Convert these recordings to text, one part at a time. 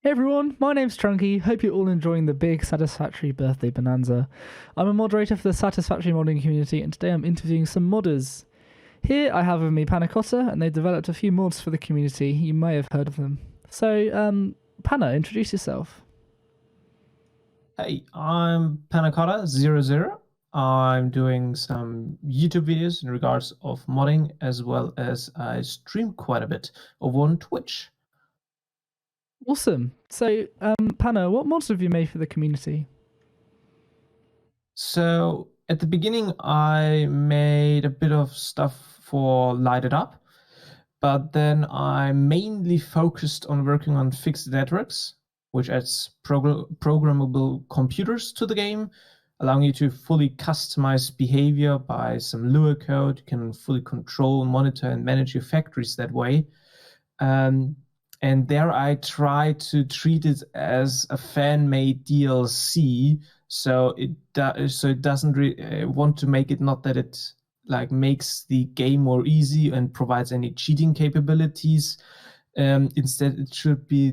Hey everyone, my name's Trunky. Hope you're all enjoying the big Satisfactory birthday bonanza. I'm a moderator for the Satisfactory modding community, and today I'm interviewing some modders. Here I have with me Panacotta, and they've developed a few mods for the community. You may have heard of them. So, Pana, introduce yourself. Hey, I'm Panacotta00. I'm doing some YouTube videos in regards of modding, as well as I stream quite a bit over on Twitch. Awesome. So, Pana, what mods have you made for the community? So at the beginning, I made a bit of stuff for Light It Up, but then I mainly focused on working on fixed networks, which adds programmable computers to the game, allowing you to fully customize behavior by some Lua code. You can fully control, monitor, and manage your factories that way. And there I try to treat it as a fan-made DLC, so it doesn't want to make it, not that it like makes the game more easy and provides any cheating capabilities. Instead, it should be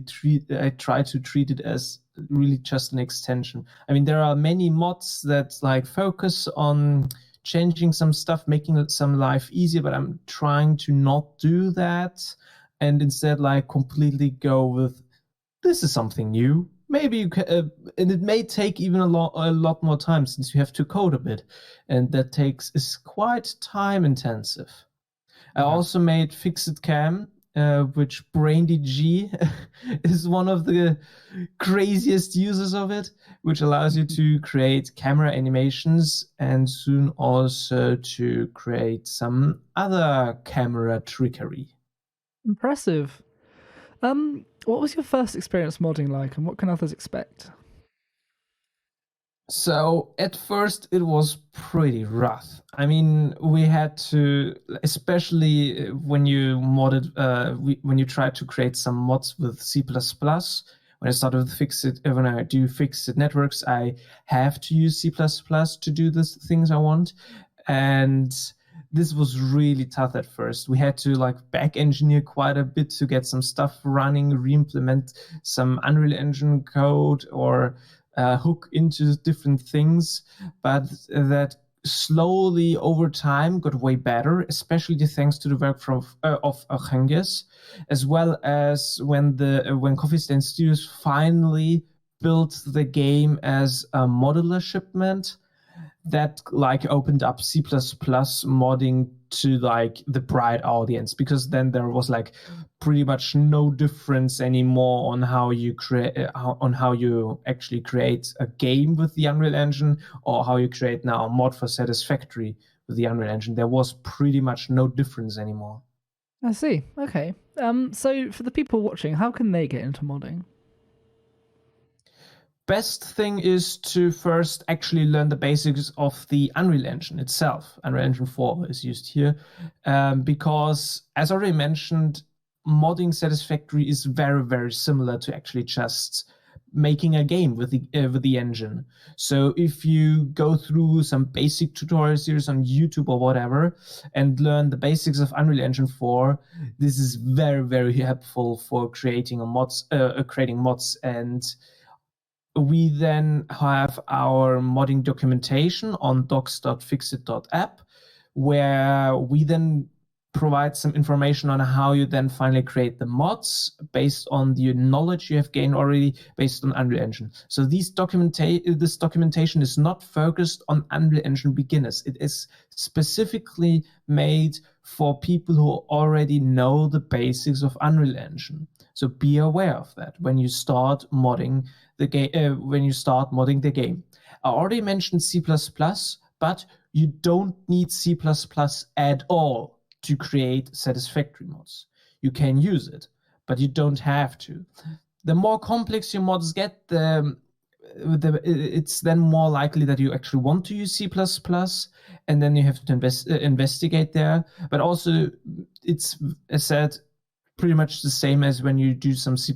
I try to treat it as really just an extension. I mean, there are many mods that like focus on changing some stuff, making some life easier, but I'm trying to not do that, and instead like completely go with this is something new. Maybe you can, and it may take even a lot more time since you have to code a bit, and that is quite time intensive. I also made Fixit Cam, which BrainDG is one of the craziest users of it, which allows you to create camera animations and soon also to create some other camera trickery. Impressive. What was your first experience modding like, and what can others expect? So at first it was pretty rough. I mean, we had to, especially when you when you try to create some mods with C++. When I started with when I do fixed networks, I have to use C++ to do the things I want, and this was really tough at first. We had to like back engineer quite a bit to get some stuff running, re-implement some Unreal Engine code, or hook into different things, but that slowly over time got way better, especially thanks to the work of Archanges, as well as when Coffee Stain Studios finally built the game as a modular shipment that like opened up C++ modding to like the bright audience, because then there was like pretty much no difference anymore on how you actually create a game with the Unreal Engine, or how you create now a mod for Satisfactory with the Unreal Engine. There was pretty much no difference anymore. I see. Okay. So for the people watching, how can they get into modding? Best thing is to first actually learn the basics of the Unreal Engine itself. Unreal Engine 4 is used here, because, as already mentioned, modding Satisfactory is very, very similar to actually just making a game with the engine. So if you go through some basic tutorial series on YouTube or whatever and learn the basics of Unreal Engine 4, this is very, very helpful for creating creating mods. And we then have our modding documentation on docs.fixit.app, where we then provide some information on how you then finally create the mods based on the knowledge you have gained already based on Unreal Engine. So this documentation is not focused on Unreal Engine beginners. It is specifically made for people who already know the basics of Unreal Engine. So be aware of that when you start modding the game. The game, I already mentioned C++, but you don't need C++ at all to create Satisfactory mods. You can use it, but you don't have to. The more complex your mods get, it's then more likely that you actually want to use C++, and then you have to investigate there. But also, it's, as said, pretty much the same as when you do some C++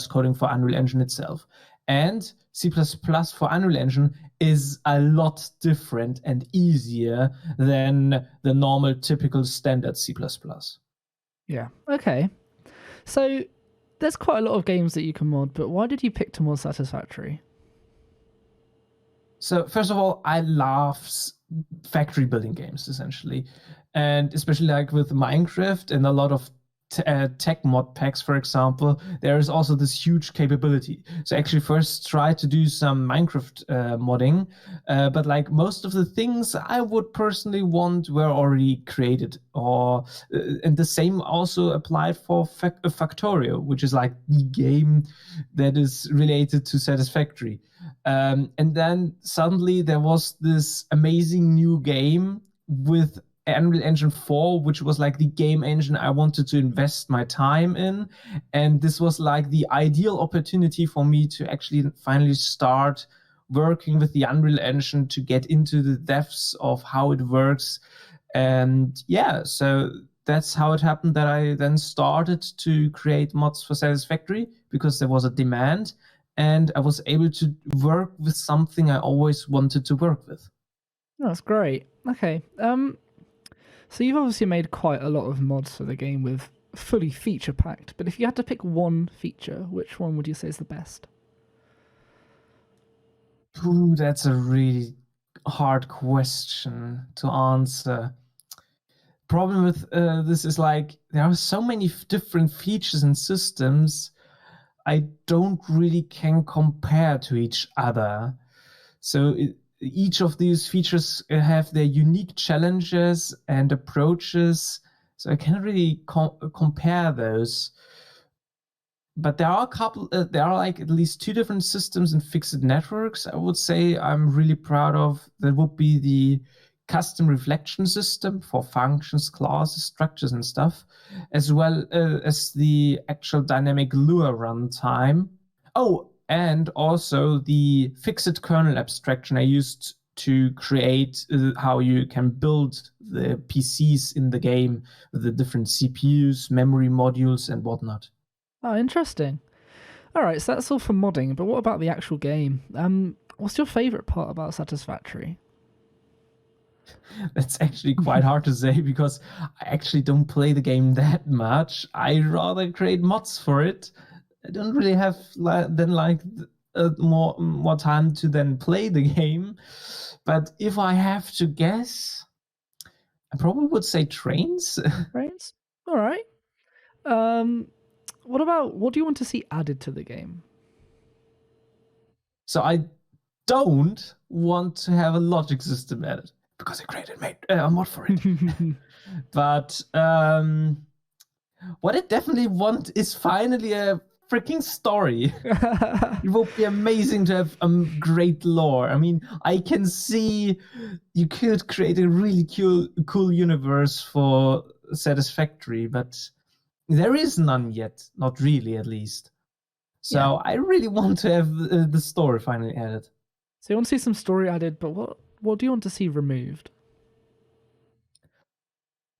coding for Unreal Engine itself. And C++ for Unreal Engine is a lot different and easier than the normal, typical, standard C++. Yeah. Okay. So there's quite a lot of games that you can mod, but why did you pick to mod Satisfactory? So first of all, I love factory building games essentially, and especially like with Minecraft and a lot of tech mod packs, for example, there is also this huge capability. So actually first try to do some Minecraft modding, but like most of the things I would personally want were already created, or and the same also applied for Factorio, which is like the game that is related to Satisfactory. And then suddenly there was this amazing new game with Unreal Engine 4, which was like the game engine I wanted to invest my time in. And this was like the ideal opportunity for me to actually finally start working with the Unreal Engine to get into the depths of how it works. And yeah, so that's how it happened that I then started to create mods for Satisfactory because there was a demand and I was able to work with something I always wanted to work with. That's great. Okay. So you've obviously made quite a lot of mods for the game with fully feature packed, but if you had to pick one feature, which one would you say is the best? Ooh, that's a really hard question to answer. Problem with this is like there are so many different features and systems I don't really can compare to each other. So each of these features have their unique challenges and approaches. So I can't really compare those. But there are a couple. There are like at least two different systems and fixed networks. I would say I'm really proud of. That would be the custom reflection system for functions, classes, structures, and stuff, as well as the actual dynamic Lua runtime. Oh, and also the fixed kernel abstraction I used to create how you can build the PCs in the game with the different CPUs, memory modules, and whatnot. Oh, interesting. All right, so that's all for modding, but what about the actual game? What's your favorite part about Satisfactory? That's actually quite hard to say because I actually don't play the game that much. I rather create mods for it. I don't really have more time to then play the game. But if I have to guess, I probably would say trains. Right? All right. What do you want to see added to the game? So I don't want to have a logic system added because I created a mod for it. But what I definitely want is finally a freaking story. It would be amazing to have great lore. I mean, I can see you could create a really cool universe for Satisfactory, but there is none yet. Not really, at least. So Yeah. I really want to have the story finally added. So you want to see some story added, but what do you want to see removed?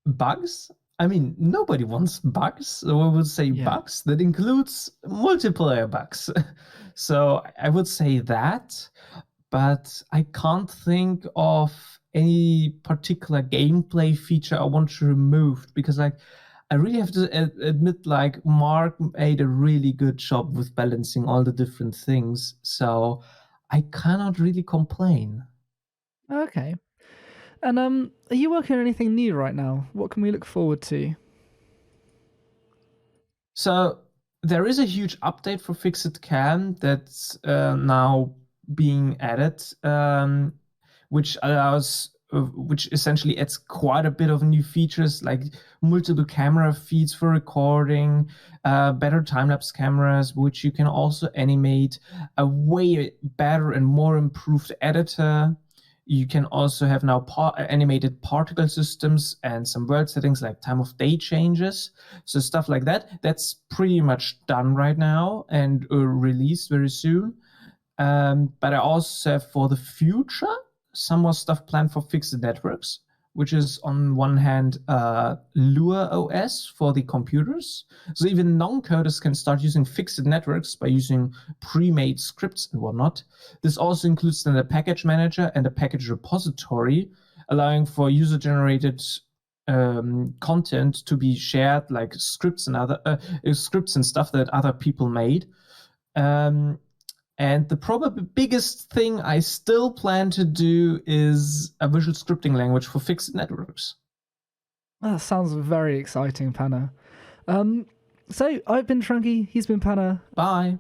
Bugs? I mean, nobody wants bugs. So I would say bugs. That includes multiplayer bugs. So I would say that, but I can't think of any particular gameplay feature I want to remove because like I really have to admit like Mark made a really good job with balancing all the different things. So I cannot really complain. Okay. And are you working on anything new right now? What can we look forward to? So there is a huge update for Fixed Cam that's now being added, which essentially adds quite a bit of new features like multiple camera feeds for recording, better time-lapse cameras, which you can also animate, a way better and more improved editor. You can also have now animated particle systems and some world settings like time of day changes. So stuff like that. That's pretty much done right now and released very soon. But I also have for the future some more stuff planned for fixed networks, which is on one hand Lua OS for the computers. So even non-coders can start using fixed networks by using pre-made scripts and whatnot. This also includes then a package manager and a package repository, allowing for user-generated content to be shared, like scripts and other scripts and stuff that other people made. And the probably biggest thing I still plan to do is a visual scripting language for fixed networks. That sounds very exciting, Panna. So I've been Trunky, he's been Panna. Bye.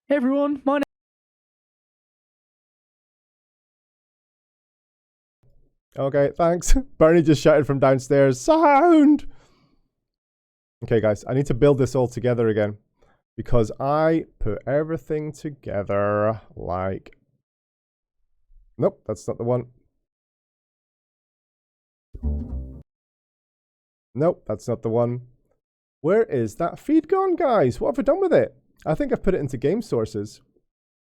Hey everyone, my name. Okay, thanks. Bernie just shouted from downstairs, sound! Okay, guys, I need to build this all together again because I put everything together like... Nope, that's not the one. Nope, that's not the one. Where is that feed gone, guys? What have I done with it? I think I've put it into game sources.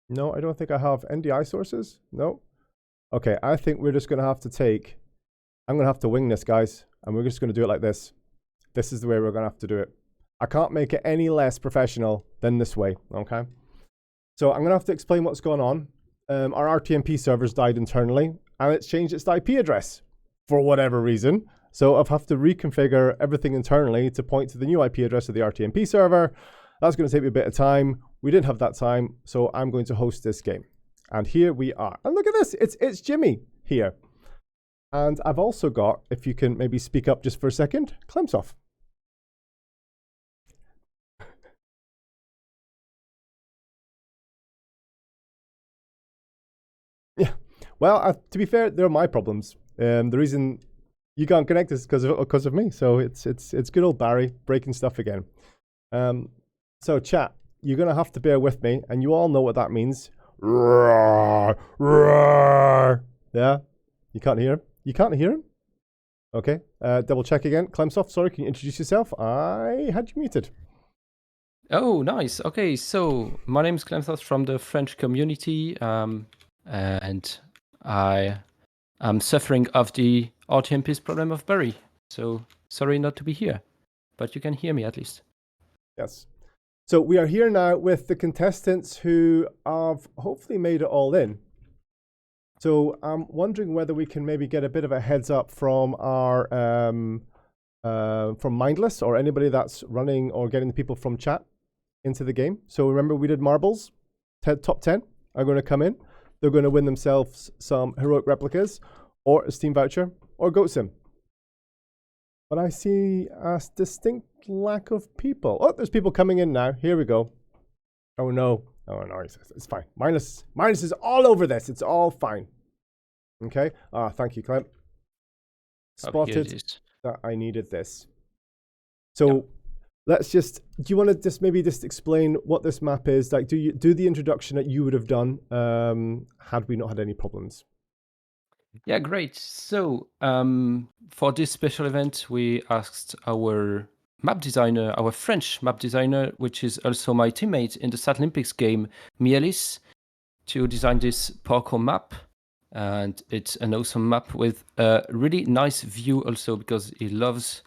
No, I don't think I have NDI sources. No. Okay, I think we're just going to have to take... I'm going to have to wing this, guys. And we're just going to do it like this. This is the way we're going to have to do it. I can't make it any less professional than this way, okay? So I'm going to have to explain what's going on. Our RTMP server's died internally, and it's changed its IP address for whatever reason. So I've have to reconfigure everything internally to point to the new IP address of the RTMP server. That's going to take me a bit of time. We didn't have that time, so I'm going to host this game. And here we are. And look at this, it's Jimmy here. And I've also got, if you can maybe speak up just for a second, Klemsov. Yeah, well, to be fair, they're my problems. The reason you can't connect is because of me. So it's good old Barry breaking stuff again. So chat, you're gonna have to bear with me, and you all know what that means. Roar, roar. Yeah, you can't hear him. You can't hear him. Okay, double check again. Klemsov, sorry, can you introduce yourself? I had you muted. Oh, nice. Okay, so my name is Klemsov from the French community, and I am suffering of the RTMP's problem of Barry. So sorry not to be here, but you can hear me at least. Yes. So we are here now with the contestants who have hopefully made it all in. So I'm wondering whether we can maybe get a bit of a heads up from our from Mindless or anybody that's running or getting the people from chat into the game. So remember we did marbles. Top 10 are going to come in. They're going to win themselves some heroic replicas or a Steam voucher or GoatSim. But I see a distinct lack of people. Oh, there's people coming in now. Here we go. Oh no. Oh no, it's fine. Minus is all over this. It's all fine. Okay. Thank you, Clem. Spotted that I needed this. So yep. Let's just, do you want to just maybe just explain what this map is? Like, do the introduction that you would have done had we not had any problems? Yeah, great. So for this special event, we asked our map designer, our French map designer, which is also my teammate in the Satolympics game, Mielis, to design this parkour map. And it's an awesome map with a really nice view also, because he loves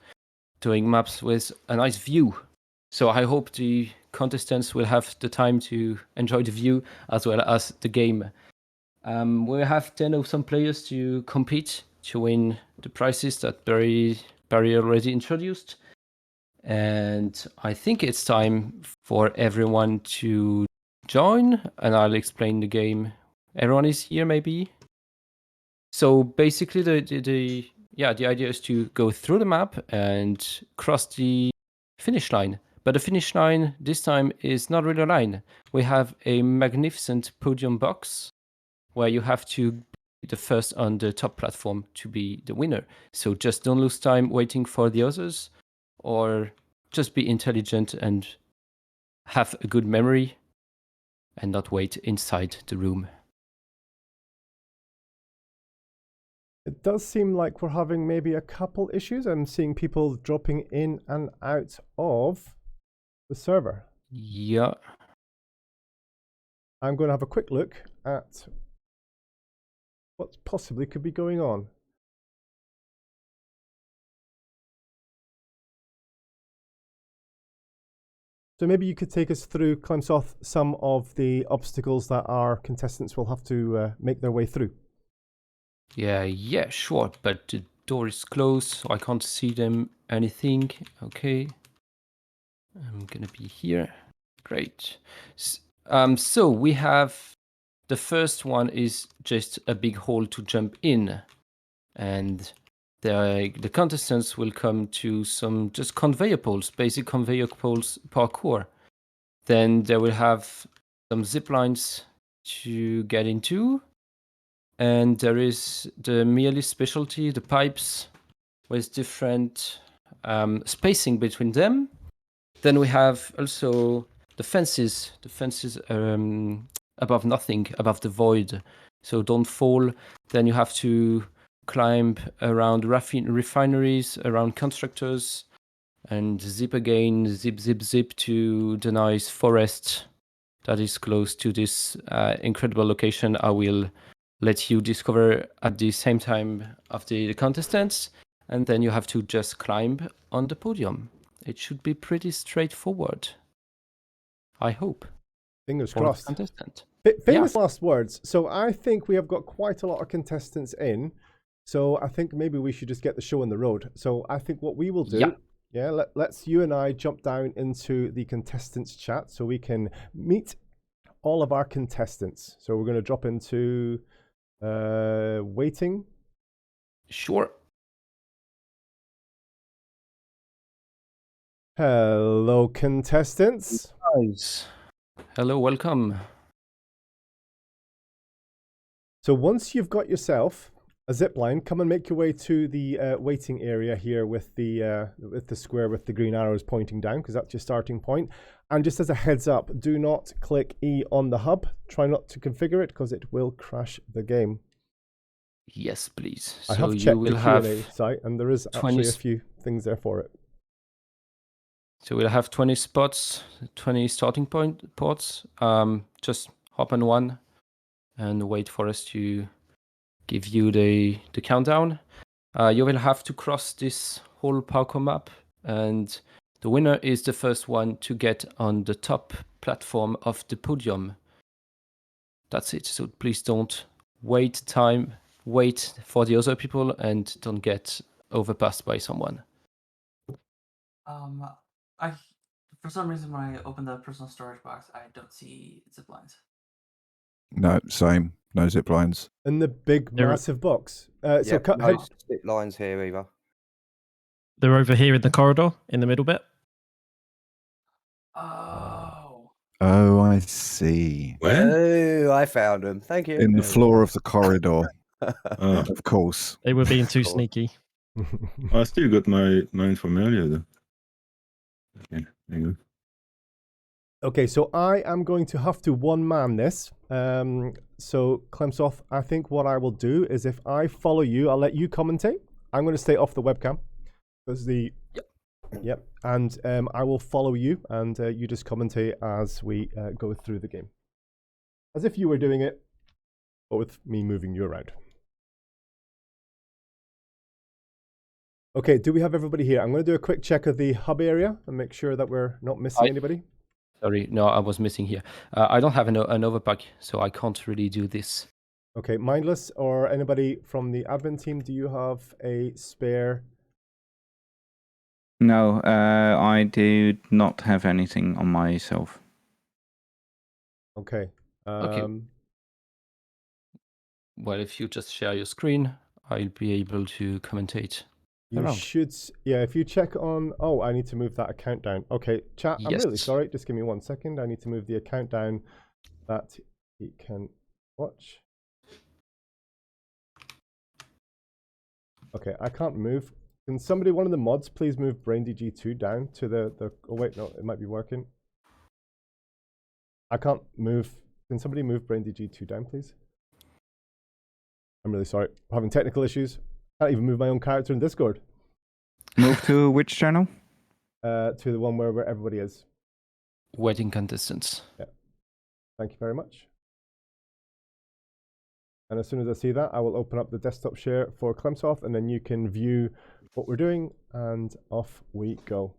doing maps with a nice view. So I hope the contestants will have the time to enjoy the view as well as the game. We have 10 awesome players to compete to win the prizes that Barry already introduced. And I think it's time for everyone to join, and I'll explain the game. Everyone is here, maybe? So basically, the idea is to go through the map and cross the finish line. But the finish line this time is not really a line. We have a magnificent podium box where you have to the first on the top platform to be the winner. So just don't lose time waiting for the others, or just be intelligent and have a good memory and not wait inside the room. It does seem like we're having maybe a couple issues. I'm seeing people dropping in and out of the server. Yeah. I'm going to have a quick look at what possibly could be going on. So maybe you could take us through, Clemsoth, some of the obstacles that our contestants will have to make their way through. Yeah, sure. But the door is closed, so I can't see them anything. Okay. I'm gonna be here. Great. So we have the first one is just a big hole to jump in, and the contestants will come to some just conveyor poles, basic conveyor poles parkour. Then they will have some zip lines to get into, and there is the merely specialty, the pipes with different spacing between them. Then we have also the fences above nothing, above the void, so don't fall. Then you have to climb around refineries, around constructors, and zip again, zip to the nice forest that is close to this incredible location. I will let you discover at the same time of the contestants, and then you have to just climb on the podium. It should be pretty straightforward, I hope. Fingers For the crossed. contestant. Famous last words. So I think we have got quite a lot of contestants in. So I think maybe we should just get the show on the road. So I think what we will do, let's you and I jump down into the contestants chat so we can meet all of our contestants. So we're going to drop into waiting. Sure. Hello, contestants. Guys. Hello, welcome. So once you've got yourself a zip line, come and make your way to the waiting area here with the square with the green arrows pointing down, because that's your starting point. And just as a heads up, do not click E on the hub. Try not to configure it because it will crash the game. Yes, please. I So have checked you will the have Q&A site, and there is actually a few things there for it. So we'll have 20 spots, 20 starting ports. Just hop on one and wait for us to give you the countdown. You will have to cross this whole parkour map, and the winner is the first one to get on the top platform of the podium. That's it. So please don't wait for the other people and don't get overpassed by someone. For some reason, when I open the personal storage box, I don't see zip lines. No, same. No zip lines. In the big, massive box. No zip lines here either. They're over here in the corridor, in the middle bit. Oh. Oh, I see. Where? Oh, I found them. Thank you. In the floor of the corridor. Of course. They were being too sneaky. I still got mine from earlier though. Okay, very good. Okay, so I am going to have to one-man this. So, Clemsoth, I think what I will do is if I follow you, I'll let you commentate. I'm going to stay off the webcam. Because Yep. And I will follow you, and you just commentate as we go through the game. As if you were doing it, but with me moving you around. Okay, do we have everybody here? I'm going to do a quick check of the hub area and make sure that we're not missing anybody. Sorry, no, I was missing here. I don't have an overpack, so I can't really do this. Okay, Mindless or anybody from the admin team, do you have a spare? No, I do not have anything on myself. Okay. Okay. Well, if you just share your screen, I'll be able to commentate. You should, yeah, if you check on, oh, I need to move that account down. Okay, chat, I'm really sorry, just give me 1 second. I need to move the account down that he can watch. Okay, I can't move. Can somebody, one of the mods, please move BrainDG2 down to the... Oh, wait, no, it might be working. I can't move. Can somebody move BrainDG2 down, please? I'm really sorry. I'm having technical issues. Can't even move my own character in Discord. Move to which channel? To the one where everybody is. Wedding contestants. Yeah. Thank you very much. And as soon as I see that, I will open up the desktop share for Clemsoft, and then you can view what we're doing, and off we go.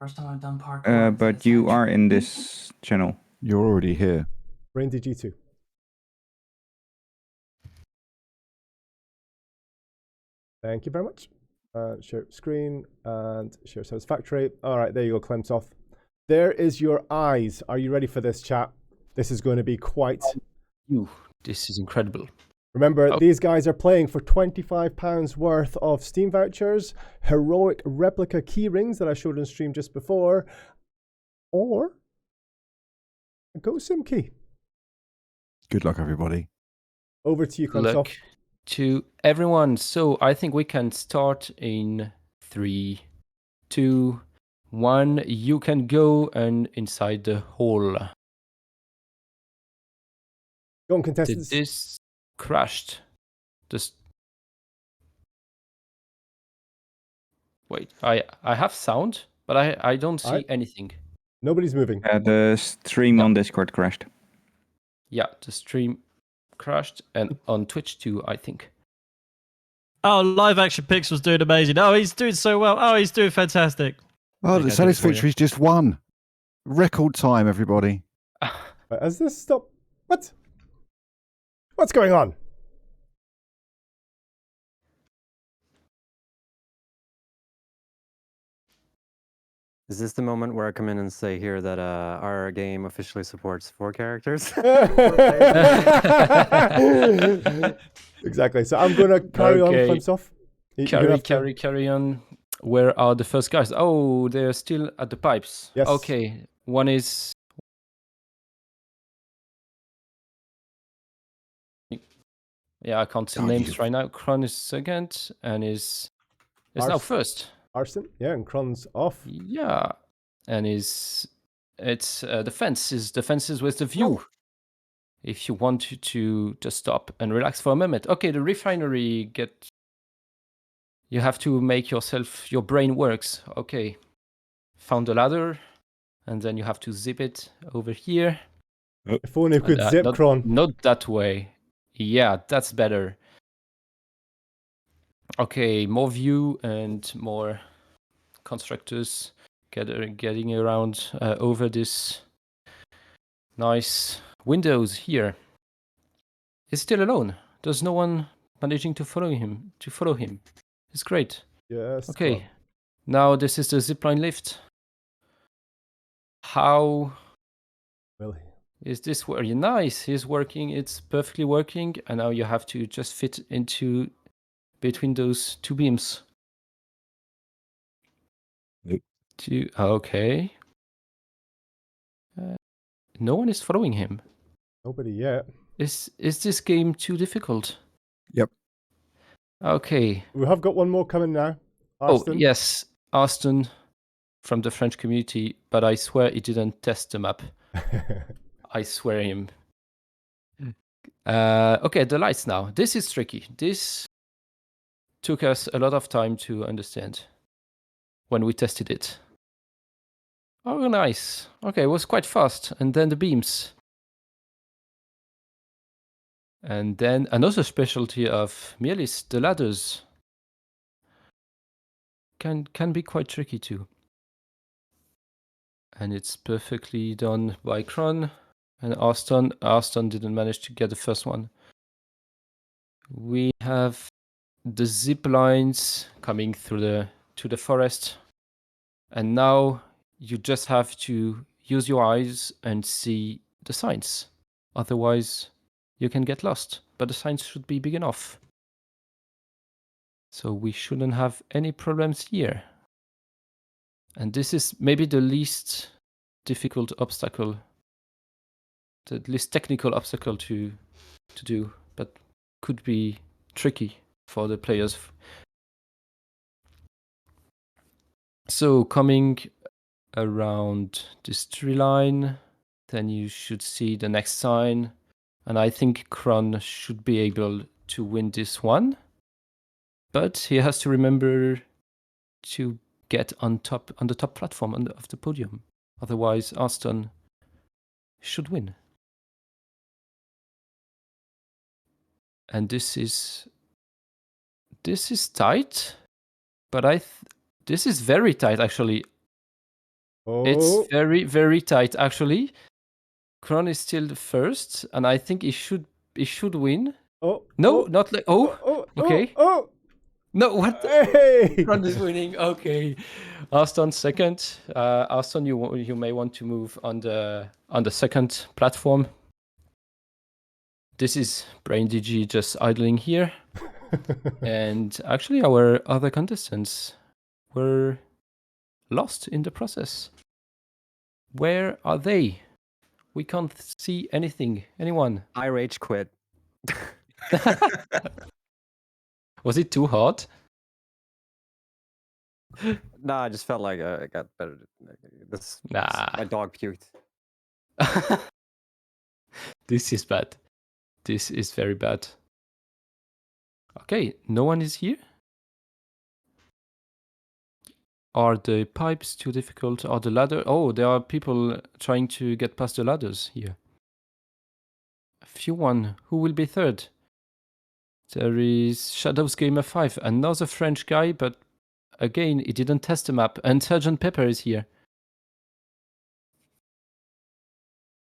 First time I've done parkour. But you are in this channel. You're already here. BrainDG2. Thank you very much. Share screen and share Satisfactory. All right, there you go, Clemsoft. There is your eyes. Are you ready for this, chat? This is going to be quite... This is incredible. Remember, these guys are playing for £25 worth of Steam vouchers, heroic replica key rings that I showed on stream just before, or a GoSim key. Good luck, everybody. Over to you, Good luck Clemsoft. to everyone. So I think we can start in 3, 2, 1. You can go and inside the hall. Go on, contestants. Did this crashed? Just wait. I have sound, but I don't see anything. Nobody's moving. The stream on Discord crashed. Yeah, the stream crashed, and on Twitch too, I think. Oh, Live Action Pixel's doing amazing. Oh, he's doing so well. Oh, he's doing fantastic. Oh, the Satisfactory's just won. Record time, everybody. Has this stopped? What? What's going on? Is this the moment where I come in and say here that our game officially supports 4 characters? Exactly. So I'm going to carry on, Clemsoft. Carry on. Where are the first guys? Oh, they're still at the pipes. Yes. Okay. One is... Yeah, I can't see names right now. Kron is second and is now first. Arson, yeah, and Kron's off. Yeah, and it's the fences with the view. If you want to just stop and relax for a moment. Okay, the refinery you have to make your brain works. Okay, found the ladder, and then you have to zip it over here. If only you could zip, Kron. Not that way. Yeah, that's better. Okay, more view and more constructors getting around over this nice windows here. He's still alone. There's no one managing to follow him. It's great. Yes. Okay. Kron. Now this is the zipline lift. How is this working? Nice. He's working. It's perfectly working. And now you have to just fit into between those two beams. Nope. Okay. No one is following him. Nobody yet. Is this game too difficult? Yep. Okay. We have got one more coming now. Arston. Oh, yes. Aston from the French community, but I swear he didn't test the map. I swear him. Okay, the lights now. This is tricky. This took us a lot of time to understand when we tested it. Oh, nice. Okay, it was quite fast. And then the beams. And then another specialty of Mielis, the ladders. Can be quite tricky too. And it's perfectly done by Kron and Arston. Arston didn't manage to get the first one. We have the zip lines coming through to the forest. And now you just have to use your eyes and see the signs. Otherwise, you can get lost. But the signs should be big enough. So we shouldn't have any problems here. And this is maybe the least difficult obstacle, the least technical obstacle to do, but could be tricky for the players. So coming around this tree line, then you should see the next sign, and I think Kron should be able to win this one, but he has to remember to get on the top platform of the podium. Otherwise, Aston should win. And this is tight, but this is very tight actually. Oh. It's very, very tight actually. Kron is still the first, and I think he should win. Oh. No, oh, not like okay. No, what? Hey! Kron is winning. Okay, Aston second. Aston, you may want to move on the second platform. This is BrainDG just idling here, and actually our other contestants were lost in the process. Where are they? We can't see anything. Anyone? I rage quit. Was it too hard? No, I just felt like I got better. My dog puked. This is bad. This is very bad. Okay, no one is here? Are the pipes too difficult? Are the ladder? Oh, there are people trying to get past the ladders here. A few one. Who will be third? There is Shadows Gamer 5, another French guy, but again, he didn't test the map. And Sgt. Pepper is here.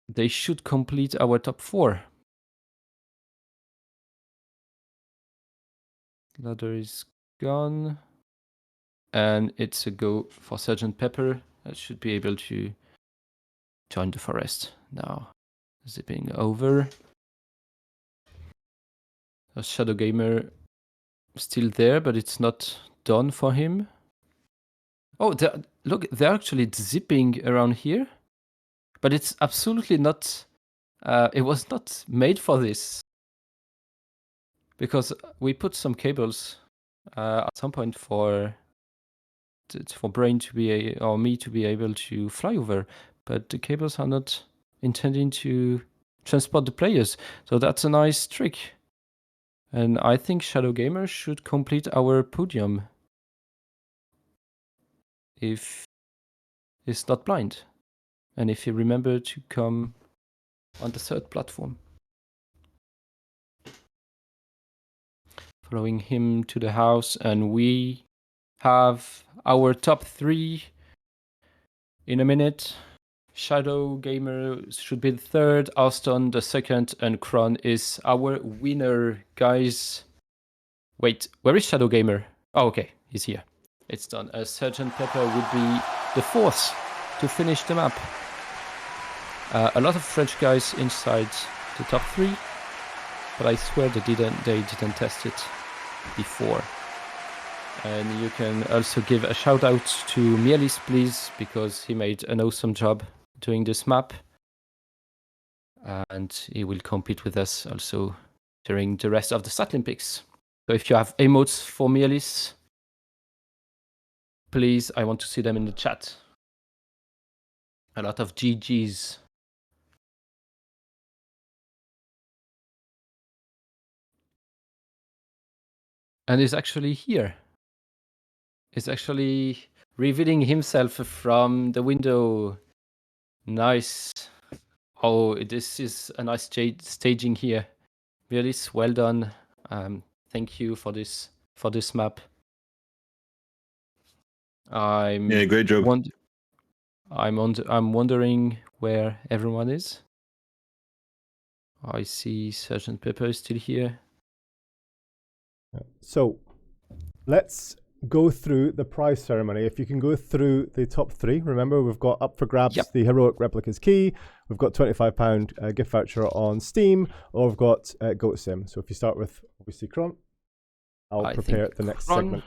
They should complete our top 4. Ladder is gone. And it's a go for Sgt. Pepper. That should be able to join the forest. Now, zipping over. A Shadow Gamer still there, but it's not done for him. Oh, look, they're actually zipping around here. But it's absolutely not... it was not made for this. Because we put some cables at some point for Brain to be or me to be able to fly over, but the cables are not intending to transport the players. So that's a nice trick. And I think Shadow Gamer should complete our podium if he's not blind. And if he remember to come on the third platform. Following him to the house, and we have our top 3 in a minute. Shadow Gamer should be the third, Aston the second, and Kron is our winner, guys. Wait, where is Shadow Gamer? Oh, okay, he's here. It's done. Sgt. Pepper would be the fourth to finish the map. A lot of French guys inside the top 3, but I swear they didn't test it before. And you can also give a shout out to Mielis, please, because he made an awesome job doing this map. And he will compete with us also during the rest of the Satlympics. So if you have emotes for Mielis, please, I want to see them in the chat. A lot of GGs. And he's actually here. He's actually revealing himself from the window. Nice. Oh, this is a nice staging here. Really well done. Thank you for this map. Great job. I'm wondering where everyone is. I see Sgt. Pepper is still here. So, let's go through the prize ceremony. If you can go through the top 3, remember we've got up for grabs the Heroic Replicas key, we've got £25 gift voucher on Steam, or we've got Goat Sim. So if you start with obviously Kron, I'll prepare the next segment.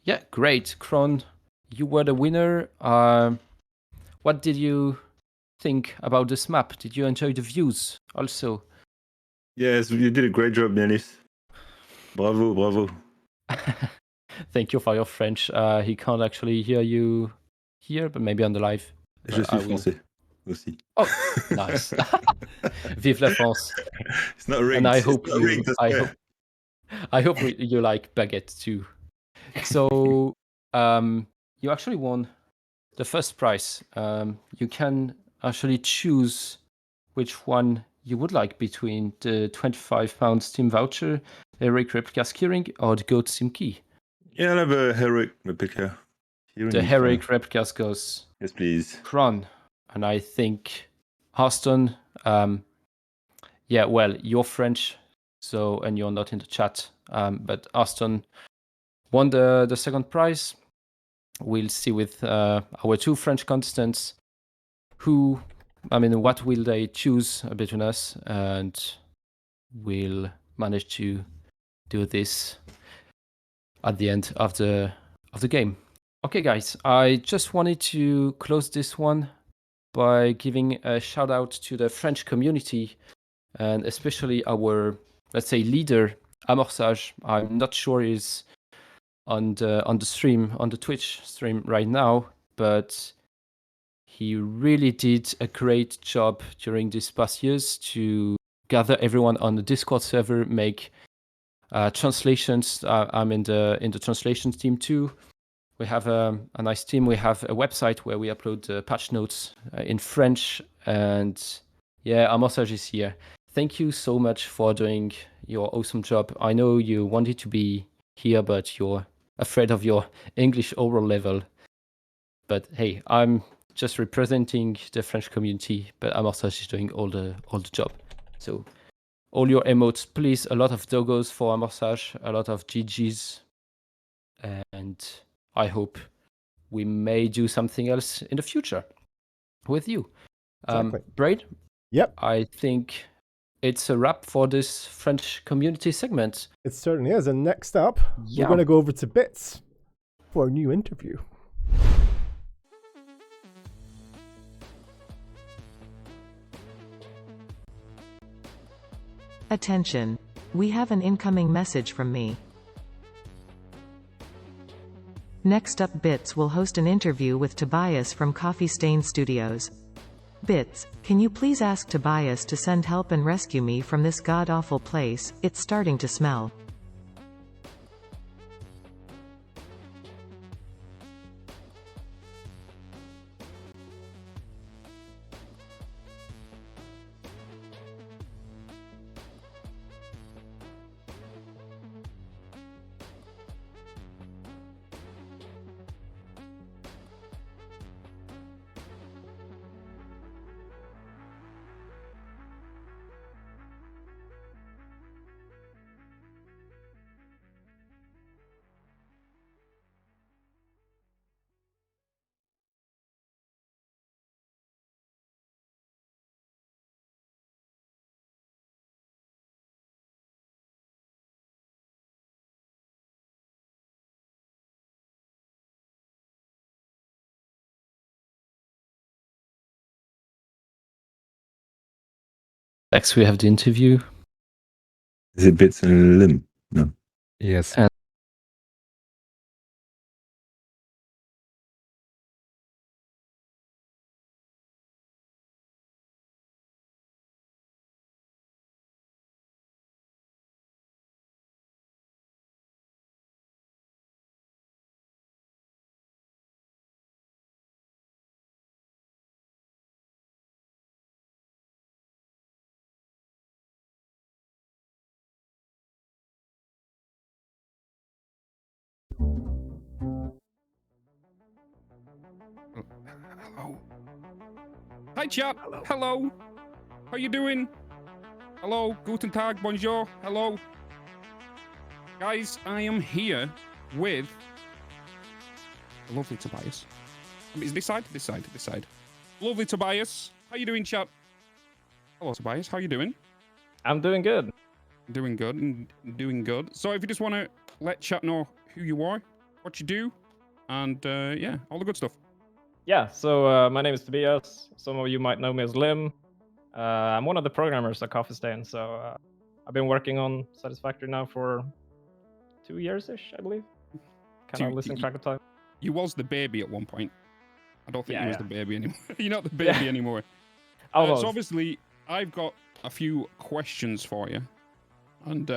Yeah, great. Kron, you were the winner. What did you think about this map? Did you enjoy the views also? Yes, you did a great job, Dennis. Bravo, bravo. Thank you for your French. He can't actually hear you here, but maybe on the live. Je But suis I will- français aussi. Oh, nice. Vive la France. It's not rigged. And I It's hope not you. rigged, I swear. I hope you like baguette too. So, you actually won the first prize. You can actually choose which one you would like between the £25 Steam voucher, the Heroic Replica Skiring, or the Goat Sim Key. Yeah, I'll have a heroic replica. The Heroic Replicas goes Yes, please. Kron, and I think Harston. Yeah, well, you're French, so and you're not in the chat. But Harston won the second prize. We'll see with our two French contestants what will they choose between us, and we'll manage to do this at the end of the game. Okay, guys, I just wanted to close this one by giving a shout out to the French community, and especially our, let's say, leader, Amorçage. I'm not sure he's on the stream, on the Twitch stream right now, but he really did a great job during these past years to gather everyone on the Discord server, make translations. I'm in the translations team too. We have a nice team. We have a website where we upload the patch notes in French. And yeah, Amorçage is here. Thank you so much for doing your awesome job. I know you wanted to be here, but you're afraid of your English oral level. But hey, I'm just representing the French community, but Amorçage is doing all the job. So all your emotes, please. A lot of doggos for Amorçage, a lot of GGs, and I hope we may do something else in the future with you. Exactly. Braid? Yep. I think it's a wrap for this French community segment. It certainly is. And next up, Yeah. we're going to go over to Bits for a new interview. Attention. We have an incoming message from me. Next up, Bits will host an interview with Tobias from Coffee Stain Studios. Bits, can you please ask Tobias to send help and rescue me from this god-awful place? It's starting to smell. Next, we have the interview. Is it Bits and Lim? No. Yes. And Hello. Hi, chat. Hello. How you doing? Hello. Guten Tag. Bonjour. Hello. Guys, I am here with the lovely Tobias. Is this side? This side. This side. Lovely Tobias. How you doing, chat? Hello, Tobias. How you doing? I'm doing good. Doing good. Doing good. So if you just want to let chat know who you are, what you do, and yeah, all the good stuff. Yeah, so my name is Tobias. Some of you might know me as Lim. I'm one of the programmers at Coffee Stain, so I've been working on Satisfactory now for 2 years-ish, I believe. Kind Two- of losing track of time. You was the baby at one point. I don't think Yeah, you was yeah. the baby anymore. You're not the baby anymore. Almost. So obviously, I've got a few questions for you, and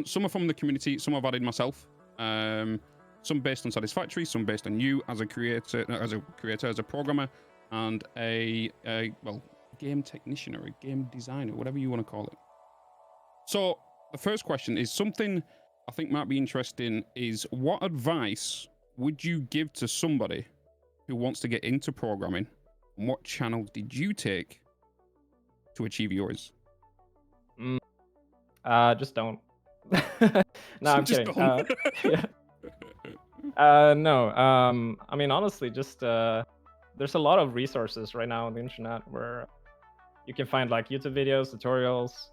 some are from the community, some I've added myself. Some based on Satisfactory, some based on you as a creator, as a programmer, and a game technician or a game designer, whatever you want to call it. So the first question is something I think might be interesting: is what advice would you give to somebody who wants to get into programming? And what channel did you take to achieve yours? Just don't. No, I'm Just kidding. don't. Yeah. No. I mean, honestly, just there's a lot of resources right now on the internet where you can find like YouTube videos, tutorials.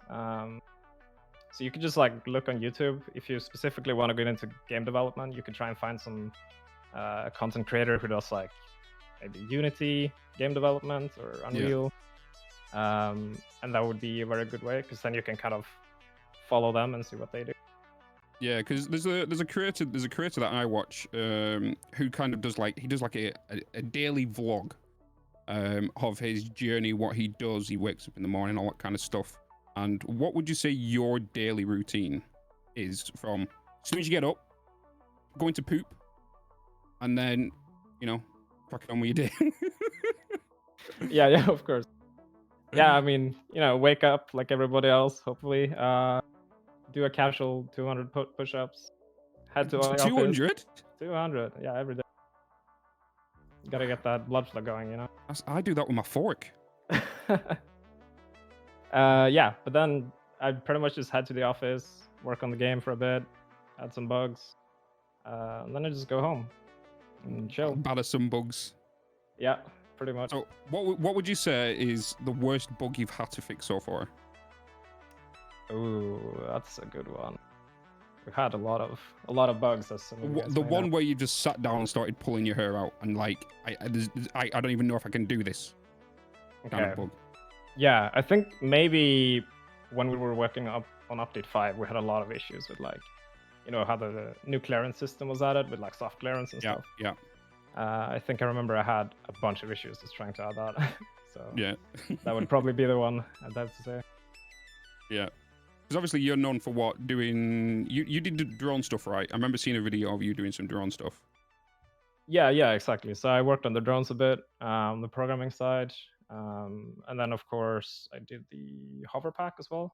So you can just like look on YouTube if you specifically want to get into game development. You can try and find some content creator who does like maybe Unity game development or Unreal, and that would be a very good way because then you can kind of follow them and see what they do. Yeah, because there's a creator that I watch who kind of does like a daily vlog of his journey, what he does. He wakes up in the morning, all that kind of stuff. And what would you say your daily routine is from as soon as you get up, going to poop, and then cracking on with your day? Yeah, of course. Yeah, I mean, wake up like everybody else, hopefully. Do a casual 200 push-ups. Head to the 200? 200, yeah, every day. Gotta get that blood flow going, I do that with my fork. Yeah, but then I pretty much just head to the office, work on the game for a bit, add some bugs, and then I just go home and chill. Batter some bugs. Yeah, pretty much. So what would you say is the worst bug you've had to fix so far? Ooh, that's a good one. We've had a lot of bugs. The one where you just sat down and started pulling your hair out, and like I don't even know if I can do this. Kind of bug. Yeah, I think maybe when we were working on update 5, we had a lot of issues with like, how the new clearance system was added with like soft clearance and stuff. Yeah. I think I remember I had a bunch of issues just trying to add that. So yeah, that would probably be the one I'd have to say. Yeah. Because obviously you're known for what? You did the drone stuff, right? I remember seeing a video of you doing some drone stuff. Yeah, exactly. So I worked on the drones a bit, the programming side, and then of course I did the hover pack as well,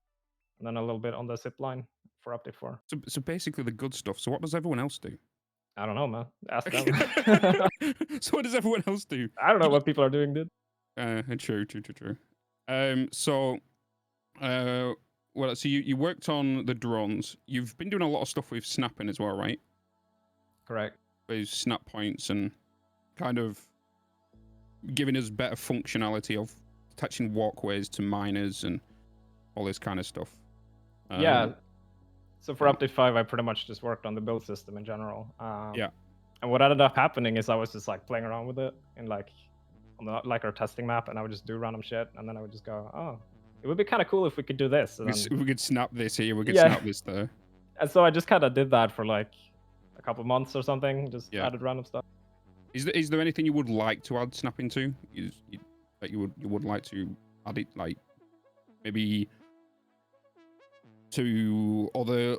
and then a little bit on the zip line for update 4. So basically the good stuff. So what does everyone else do? I don't know, man. Ask them. So what does everyone else do? I don't know what people are doing, dude. True. Well, so you worked on the drones. You've been doing a lot of stuff with snapping as well, right? Correct. With snap points and kind of giving us better functionality of attaching walkways to miners and all this kind of stuff. Yeah. So for update 5, I pretty much just worked on the build system in general. Yeah. And what ended up happening is I was just like playing around with it and like on our testing map, and I would just do random shit, and then I would just go, oh, it would be kind of cool if we could do this. And we could snap this here, we could snap this there. And so I just kind of did that for like a couple months or something, just added random stuff. Is there anything you would like to add snapping to? That you would like to add it, like maybe to other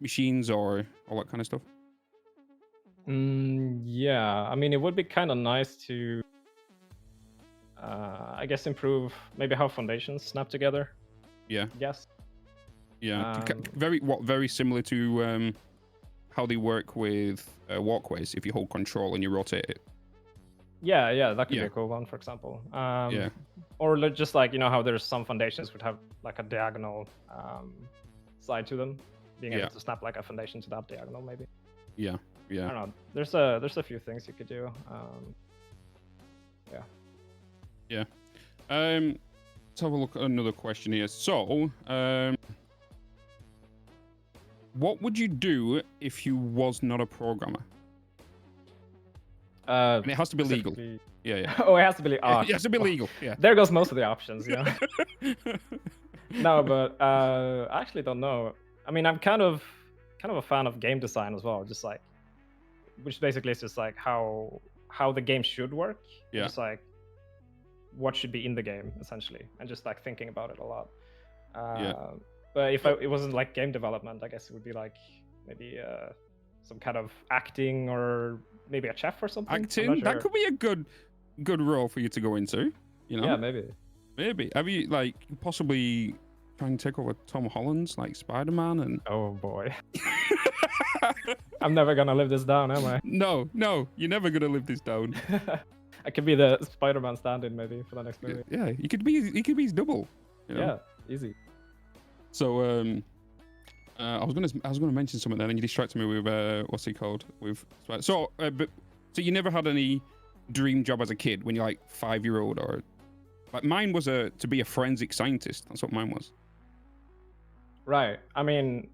machines or all that kind of stuff? Yeah, I mean, it would be kind of nice to I guess improve maybe how foundations snap together. Yeah. Yes. Yeah. Very similar to how they work with walkways. If you hold control and you rotate it. Yeah, that could be a cool one, for example. Or just like how there's some foundations would have like a diagonal side to them, being able to snap like a foundation to that diagonal, maybe. Yeah. I don't know. There's a few things you could do. Yeah. Let's have a look at another question here. So, what would you do if you was not a programmer? And it has to be legal. Yeah. Oh, it has to be legal. It has to be legal. Yeah. There goes most of the options, No, but I actually don't know. I mean, I'm kind of kind of a fan of game design as well, just like, which basically is just like how the game should work. Yeah. Just like what should be in the game essentially, and just like thinking about it a lot. But if it wasn't like game development, I guess it would be like maybe some kind of acting or maybe a chef or something. I'm Acting? not That sure. could be a good role for you to go into. You know? Yeah, maybe. Maybe. Have you like possibly try and take over Tom Holland's like Spider-Man and? Oh boy. I'm never gonna live this down, am I? No, you're never gonna live this down. I could be the Spider-Man stand-in maybe for the next movie. Yeah, he could be his double. You know? Yeah, easy. So I was gonna mention something then, and you distracted me with what's he called? So you never had any dream job as a kid when you're like 5-year-old or like mine was to be a forensic scientist. That's what mine was. Right. I mean,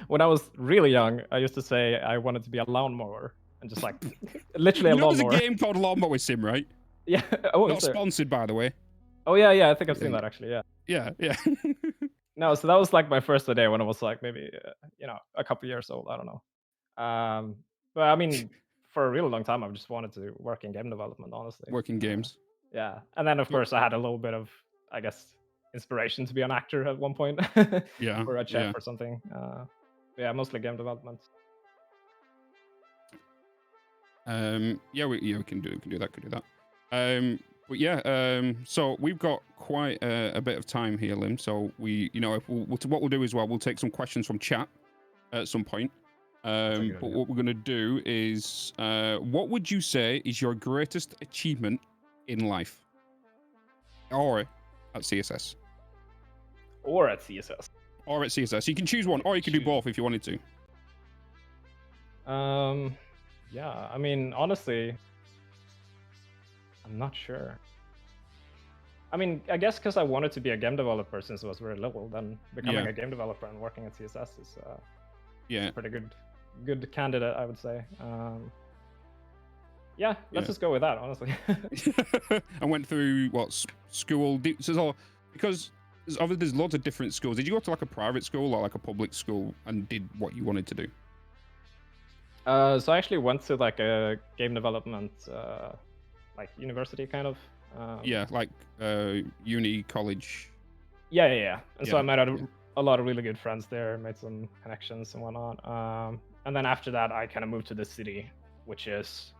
when I was really young, I used to say I wanted to be a lawnmower and just like literally a lawnmower. There's a game called Lawnmower Sim, right? Yeah. Oh, not sponsored, by the way. Oh yeah. I think I've seen that actually. Yeah. Yeah. No, so that was like my first day when I was like maybe a couple years old. I don't know. But I mean, for a really long time, I've just wanted to work in game development, honestly. Work in games. Yeah, and then of course I had a little bit of, I guess, inspiration to be an actor at one point. Yeah. Or a chef or something. Yeah, mostly game development. Yeah, we can do that. But yeah, so we've got quite a bit of time here, Lim. So what we'll do is we'll take some questions from chat at some point. But what we're gonna do is, what would you say is your greatest achievement in life, or at CSS? Or at CSS. Or at CSS. You can choose one, or you can do both if you wanted to. Yeah, I mean, honestly, I'm not sure. I mean, I guess because I wanted to be a game developer since I was very little, then becoming a game developer and working at CSS is a pretty good candidate, I would say. Yeah, let's just go with that, honestly. I went through school? Because there's lots of different schools. Did you go to like a private school or like a public school and did what you wanted to do? So I actually went to like a game development like university kind of. Yeah, like uni, college. Yeah. And so I met a lot of really good friends there, made some connections and whatnot. And then after that, I kind of moved to the city, which is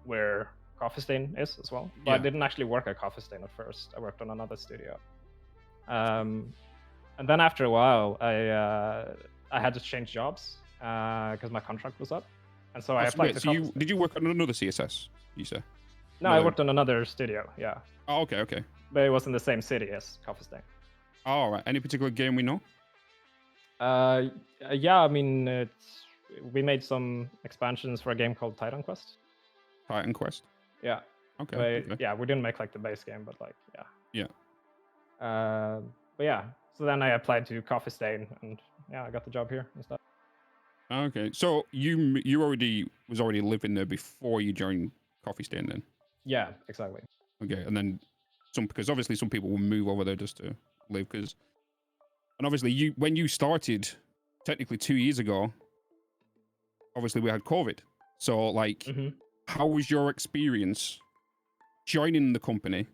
where Coffee Stain is as well. But I didn't actually work at Coffee Stain at first. I worked on another studio. And then after a while, I had to change jobs because my contract was up. And so I applied to did you work on another CSS, you say? No, I worked on another studio, yeah. Oh, okay. But it was in the same city as Coffee Stain. All right. Any particular game we know? Yeah, I mean, we made some expansions for a game called Titan Quest. Titan Quest? Yeah. Okay. Yeah, we didn't make like the base game, but like, yeah. Yeah. But yeah, so then I applied to Coffee Stain, and yeah, I got the job here and stuff. Okay, so you was already living there before you joined Coffee Stain, then? Yeah, exactly. Okay, and then because obviously some people will move over there just to live, and obviously when you started, technically 2 years ago, obviously we had COVID. So like, how was your experience joining the company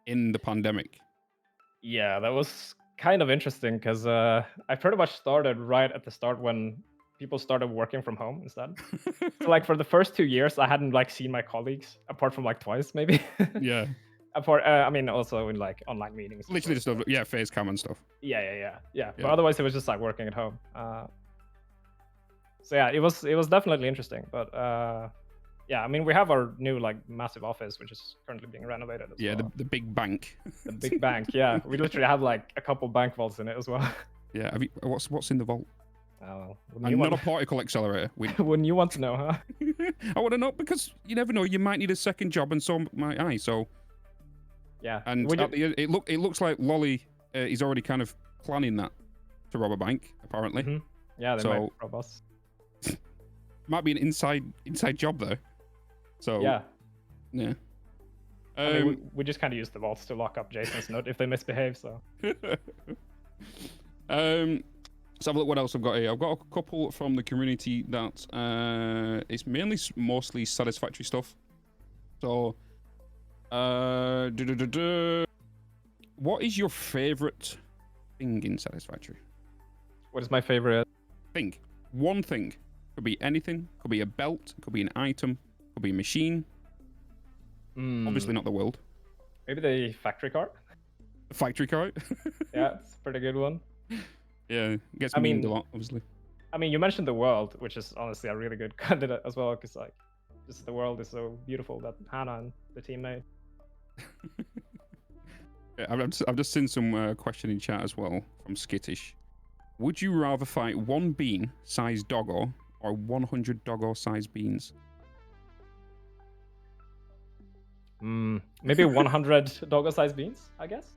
in the pandemic? Yeah, that was kind of interesting because I pretty much started right at the start when people started working from home instead. So like for the first 2 years, I hadn't like seen my colleagues apart from like twice maybe. Yeah. I mean, also in like online meetings. Literally just stuff, face cam and stuff. Yeah. But otherwise, it was just like working at home. So yeah, it was definitely interesting. But yeah, I mean, we have our new like massive office, which is currently being renovated as well. the big bank. The big bank, yeah. We literally have like a couple bank vaults in it as well. Yeah. What's in the vault? Oh, and not a particle accelerator. Wouldn't you want to know, huh? I want to know because you never know. You might need a second job, and so might I. So yeah. And it looks like Lolly is already kind of planning that to rob a bank, apparently. Yeah, they might rob us. Might be an inside job though. So yeah. I mean, we just kind of use the vaults to lock up Jason's note if they misbehave. So. Let's have a look what else I've got here. I've got a couple from the community that it's mostly Satisfactory stuff. So, what is your favorite thing in Satisfactory? What is my favorite thing? One thing. Could be anything. Could be a belt. Could be an item. Could be a machine. Obviously not the world. Maybe the factory cart. The factory cart. Yeah, it's a pretty good one. Yeah, gets memed a lot, obviously. I mean, you mentioned the world, which is honestly a really good candidate as well, because like, just the world is so beautiful that Hannah and the team made. Yeah, I've just seen some question in chat as well from Skittish. Would you rather fight one bean-sized doggo or 100 doggo-sized beans? Maybe 100 doggo-sized beans, I guess.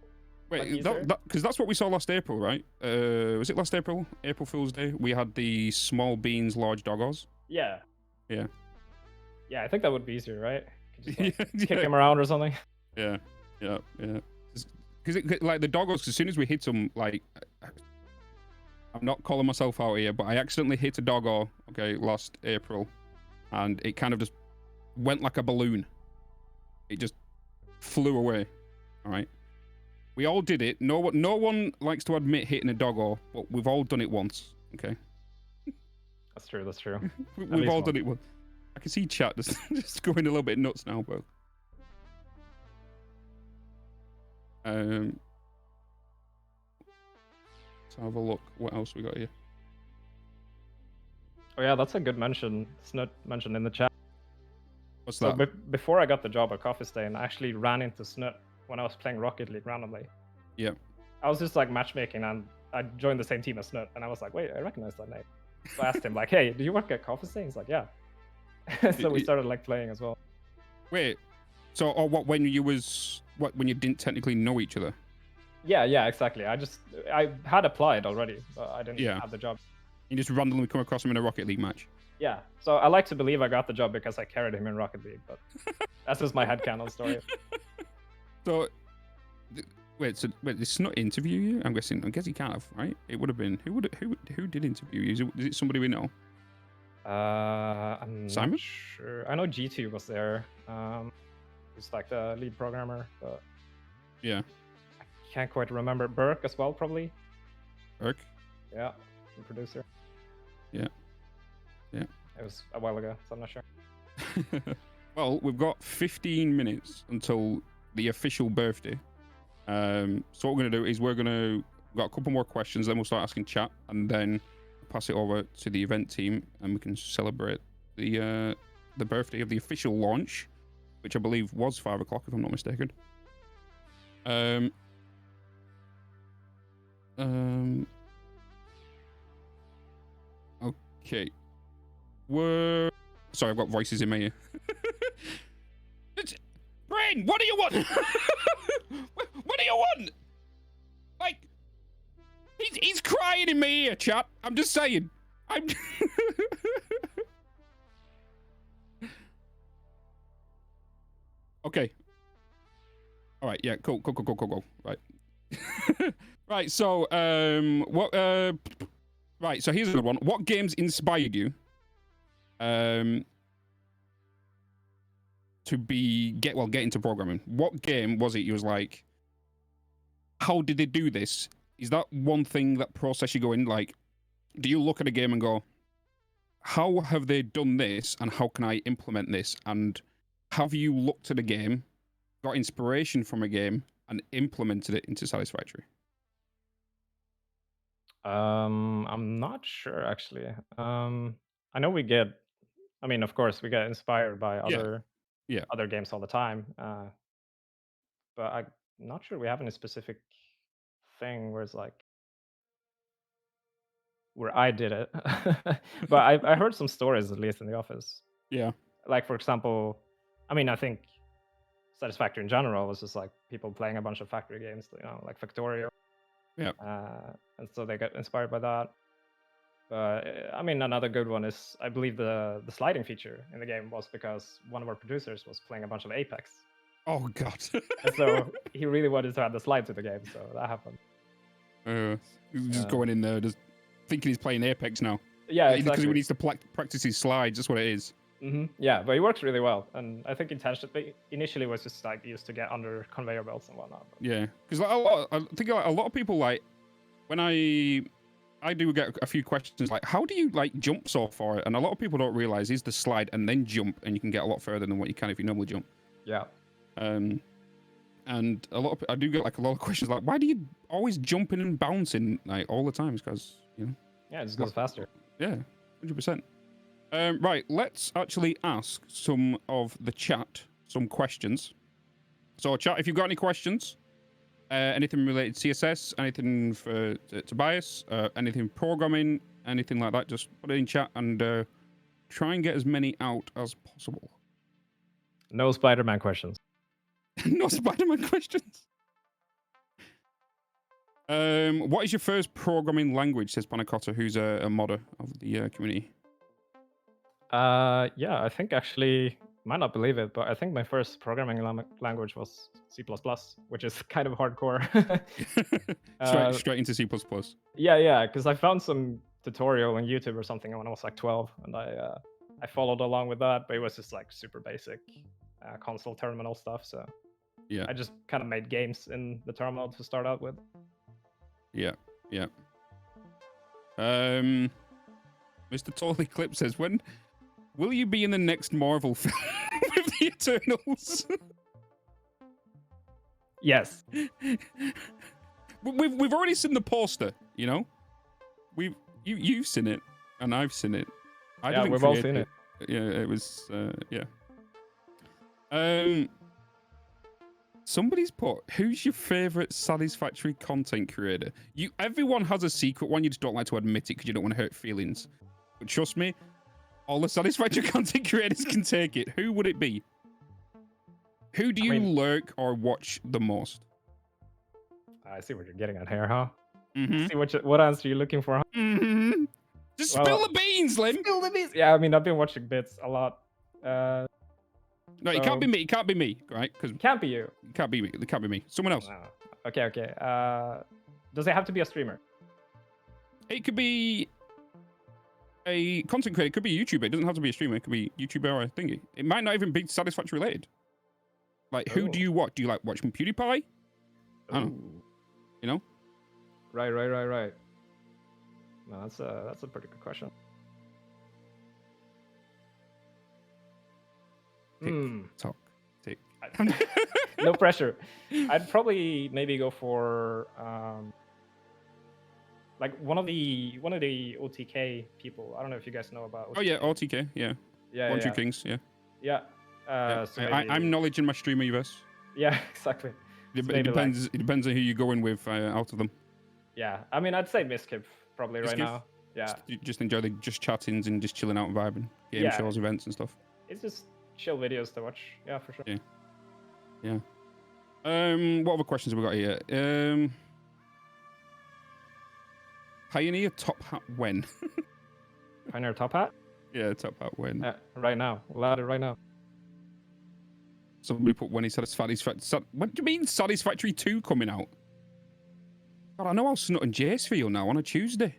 Wait, because that's what we saw last April, right? Was it last April? April Fool's Day? We had the small beans, large doggos. Yeah. Yeah. Yeah, I think that would be easier, right? Just, like, kick him around or something. Yeah. Because like the doggos, as soon as we hit them, like, I'm not calling myself out here, but I accidentally hit a doggo, okay, last April, and it kind of just went like a balloon. It just flew away. All right. We all did it. No one likes to admit hitting a doggo, but we've all done it once. Okay. That's true. That's true. We've all done it once. I can see chat just going a little bit nuts now, bro. Let's have a look. What else we got here? Oh yeah, that's a good mention. Snut mentioned in the chat. What's so that? Before I got the job at Coffee Stain, I actually ran into Snut when I was playing Rocket League randomly. Yeah. I was just like matchmaking, and I joined the same team as Snut, and I was like, wait, I recognize that name. So I asked him like, hey, do you work at Coffee Stain? He's like, yeah. So we started like playing as well. Wait. So, when you didn't technically know each other? Yeah, exactly. I had applied already, but I didn't have the job. You just randomly come across him in a Rocket League match? Yeah. So I like to believe I got the job because I carried him in Rocket League, but that's just my headcanon story. So, wait, did Snut interview you? I guess he can't have, right? It would have been who did interview you? Is it somebody we know? I'm Simon? not sure. I know G2 was there. He's like the lead programmer, but yeah, I can't quite remember. Burke as well, probably. Burke? Yeah, the producer. Yeah. It was a while ago, so I'm not sure. Well, we've got 15 minutes until the official birthday. So what we're going to do is we've got a couple more questions, then we'll start asking chat, and then pass it over to the event team, and we can celebrate the birthday of the official launch, which I believe was 5 o'clock, if I'm not mistaken. Okay. Sorry, I've got voices in my ear. Brain, what do you want? What do you want? Like, he's crying in my ear, chat. I'm just saying. Okay. All right. Yeah. Cool. Right. Right. So, right. So here's a good one. What games inspired you? To get into programming. What game was it you was like, how did they do this? Is that one thing that process you go in, like, do you look at a game and go, how have they done this and how can I implement this? And have you looked at a game, got inspiration from a game and implemented it into Satisfactory? I'm not sure actually. I know of course we get inspired by other games all the time. But I'm not sure we have any specific thing where it's like where I did it. But I heard some stories at least in the office. Yeah. Like for example, I think Satisfactory in general was just like people playing a bunch of factory games, like Factorio. Yeah. And so they got inspired by that. But another good one is I believe the sliding feature in the game was because one of our producers was playing a bunch of Apex. Oh god. And so he really wanted to add the slide to the game, so that happened. Just going in there, just thinking he's playing Apex now. Yeah, Because exactly. he needs to practice his slides. That's what it is. Yeah, but it works really well, and I think initially was just like used to get under conveyor belts and whatnot. Yeah, because like, I think like, a lot of people like when I do get a few questions like, how do you like jump so far? And a lot of people don't realize is the slide and then jump, and you can get a lot further than what you can if you normally jump. Yeah. And a lot of I do get like a lot of questions like, why do you always jumping and bouncing like all the time? It's because Yeah, it just goes faster. Yeah, 100%. Right, let's actually ask some of the chat some questions. So, chat, if you've got any questions, anything related to CSS, anything for Tobias, anything programming, anything like that, just put it in chat and try and get as many out as possible. No Spider-Man questions. No Spider-Man questions. What is your first programming language? Says Panacotta, who's a modder of the community. Yeah, I think actually, might not believe it, but I think my first programming language was C++, which is kind of hardcore. Straight into C++. Yeah, because I found some tutorial on YouTube or something when I was like 12, and I followed along with that, but it was just like super basic console terminal stuff. So yeah, I just kind of made games in the terminal to start out with. Yeah. Mr. Totally Clip says, when will you be in the next Marvel film with the Eternals? Yes. We've already seen the poster, you know? You've seen it, and I've seen it. Yeah, we've all seen it. Yeah, it was, yeah. Somebody's put, who's your favorite Satisfactory content creator? Everyone has a secret one, you just don't like to admit it because you don't want to hurt feelings. But trust me, all the Satisfactory content creators can take it. Who would it be? Who do you lurk or watch the most? I see what you're getting at here, huh? Mm-hmm. See what answer you're looking for, huh? Mm-hmm. Just spill the beans, Lim. Spill the beans. Yeah, I mean, I've been watching bits a lot. No, it can't be me. It can't be me, right? Because can't be you. It can't be me. It can't be me. Someone else. No. Okay. Does it have to be a streamer? It could be a content creator. It could be a YouTuber. It doesn't have to be a streamer. It could be YouTuber or a thingy. It might not even be Satisfactory related. Like, who do you watch? Do you like watching PewDiePie? I don't know. You know? Right. No, that's a pretty good question. Talk. Tick. No pressure. I'd probably maybe go for like one of the OTK people. I don't know if you guys know about OTK. Oh yeah, OTK. Yeah. One True Kings. Yeah. Yeah. So I'm knowledge in my streamerverse. Yeah, exactly. It depends. It depends on who you're going with out of them. Yeah, I mean, I'd say Miskip probably right Miskip? now. Yeah. Just enjoy the chattings and just chilling out and vibing, game shows, events and stuff. It's just chill videos to watch. Yeah, for sure. Yeah. What other questions have we got here? Pioneer top hat when? Pioneer top hat? Yeah, top hat when? Right now. We'll add it right now. Somebody put when he said Satisfactory. What do you mean Satisfactory 2 coming out? God, I know how Snut and Jace feel now on a Tuesday.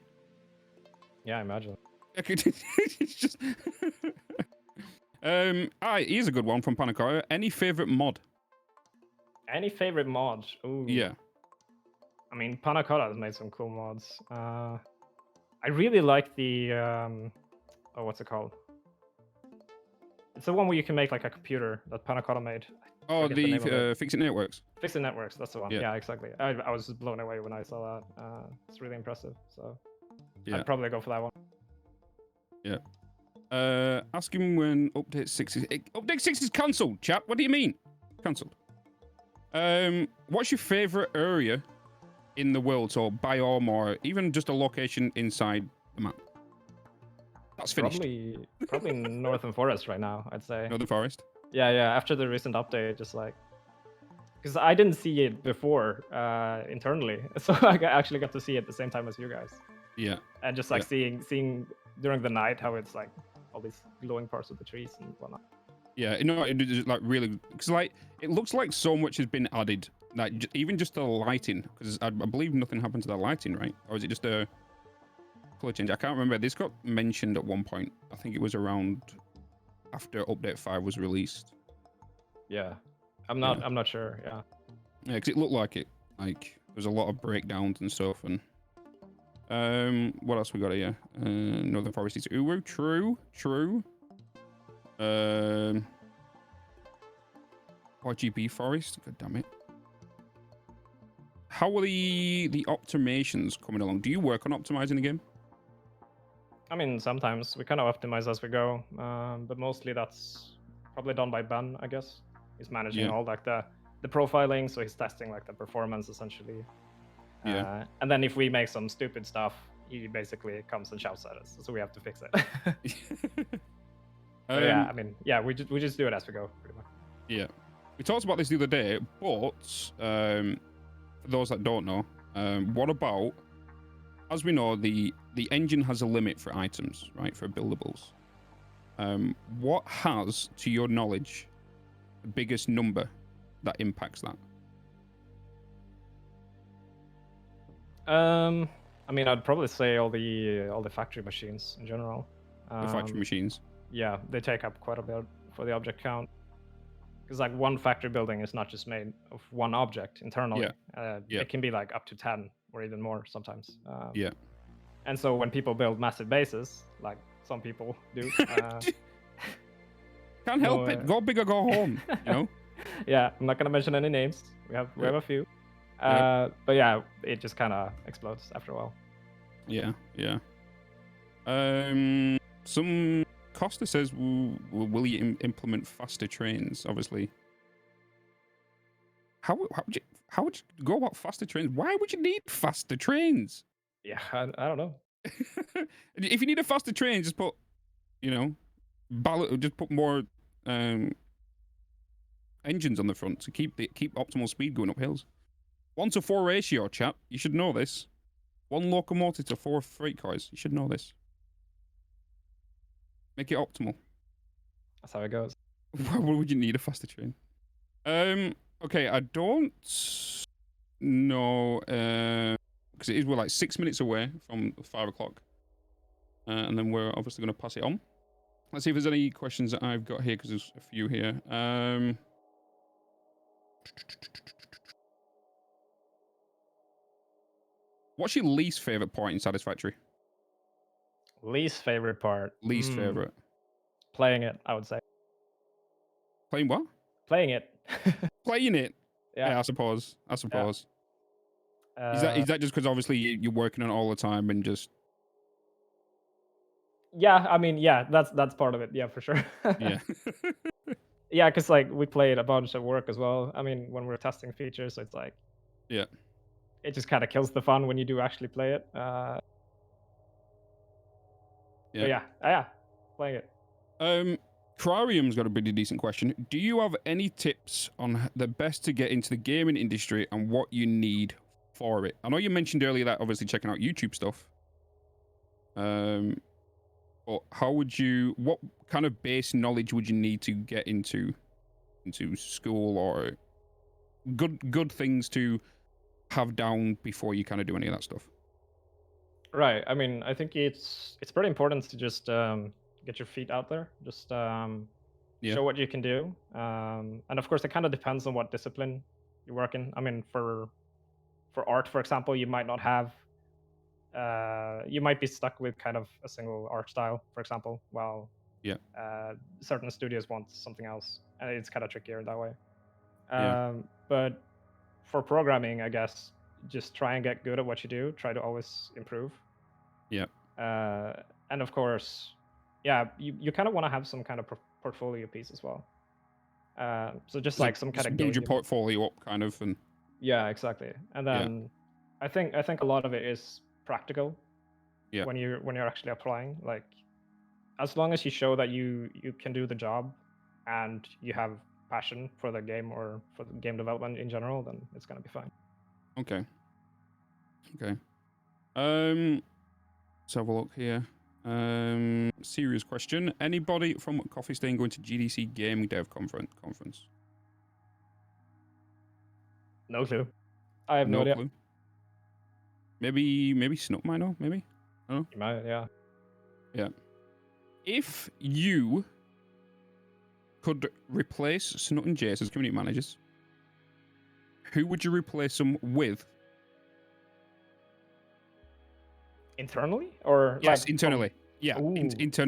Yeah, I imagine. It's just... here's a good one from Panacotta. Any favorite mod? Any favorite mod? Ooh. Yeah. I mean, Panacotta has made some cool mods. I really like the what's it called? It's the one where you can make like a computer that Panacotta made. Oh, the Fix-It Networks. Fix-It Networks, that's the one. Yeah. Yeah, exactly. I was just blown away when I saw that. It's really impressive. So Yeah. I'd probably go for that one. Yeah. Ask him when update 6 is... Update 6 is cancelled, chap. What do you mean? Cancelled. What's your favourite area in the world? So biome or even just a location inside the map? That's finished. Probably Northern Forest right now, I'd say. Northern Forest? Yeah. After the recent update, just like... Because I didn't see it before internally. So I actually got to see it at the same time as you guys. Yeah. And just like seeing during the night how it's like all these glowing parts of the trees and whatnot. Yeah, no, it is like really... Because like, it looks like so much has been added. Like, even just the lighting. Because I believe nothing happened to the lighting, right? Or is it just a... color change. I can't remember. This got mentioned at one point. I think it was around after Update 5 was released. Yeah, I'm not sure. Yeah. Yeah, because it looked like it. Like there's a lot of breakdowns and stuff. And what else we got here? Northern Forest is Uwu. True. RGB Forest. God damn it. How are the optimizations coming along? Do you work on optimizing the game? I mean, sometimes we kind of optimize as we go, but mostly that's probably done by Ben, I guess. He's managing all like the profiling, so he's testing like the performance essentially. Yeah. And then if we make some stupid stuff, he basically comes and shouts at us, so we have to fix it. But yeah, I mean, yeah, we just do it as we go, pretty much. Yeah. We talked about this the other day, but for those that don't know, what about, as we know, the engine has a limit for items, right, for buildables. What has, to your knowledge, the biggest number that impacts that? I mean, I'd probably say all the factory machines in general. The factory machines? Yeah, they take up quite a bit for the object count. Because like one factory building is not just made of one object internally. It can be like up to 10 or even more sometimes. Yeah. And so when people build massive bases, like some people do, can't help it. Go big or go home. You know. Yeah, I'm not gonna mention any names. We have a few. But yeah, it just kind of explodes after a while. Yeah. Some Costa says, will you implement faster trains? Obviously. How would you go about faster trains? Why would you need faster trains? Yeah, I don't know. If you need a faster train, just put, just put more engines on the front to keep optimal speed going up hills. 1-to-4 ratio, chap. You should know this. 1 locomotive to 4 freight cars. You should know this. Make it optimal. That's how it goes. Why would you need a faster train? Okay, I don't know, because we're like 6 minutes away from 5 o'clock. And then we're obviously going to pass it on. Let's see if there's any questions that I've got here, because there's a few here. What's your least favorite part in Satisfactory? Least favorite part? Least favorite? Playing it, I would say. Playing what? Playing it. Playing it? Yeah, I suppose. Yeah. Is that just because obviously you're working on it all the time and just... Yeah, I mean, yeah, that's part of it. Yeah, for sure. Yeah. Yeah, because like we played a bunch of work as well. I mean, when we're testing features, so it's like... Yeah. It just kind of kills the fun when you do actually play it. But yeah, playing it. Crarium's got a pretty decent question. Do you have any tips on the best to get into the gaming industry and what you need for it? I know you mentioned earlier that obviously checking out YouTube stuff. But what kind of base knowledge would you need to get into school, or good things to have down before you kind of do any of that stuff? Right. I mean, I think it's pretty important to just get your feet out there. Just show what you can do. And of course, it kind of depends on what discipline you work in. I mean, for art, for example, you might not have. You might be stuck with kind of a single art style, for example, while certain studios want something else, and it's kind of trickier that way. But for programming, I guess, just try and get good at what you do. Try to always improve. Yeah. And of course, you kind of want to have some kind of portfolio piece as well. So just like some kind of build your portfolio up, kind of, and yeah, exactly. And then I think a lot of it is practical. Yeah. When you're actually applying, like, as long as you show that you can do the job, and you have passion for the game or for the game development in general, then it's gonna be fine. Okay. Let's have a look here. Serious question. Anybody from Coffee Stain going to GDC Gaming Dev Conference? No clue. I have no idea. Clue. Maybe Snook might know, maybe? Oh, You might, yeah. yeah. If you could replace Snut and Jace as community managers, who would you replace them with? Internally or Yes, like internally. Yeah, Ooh. internally.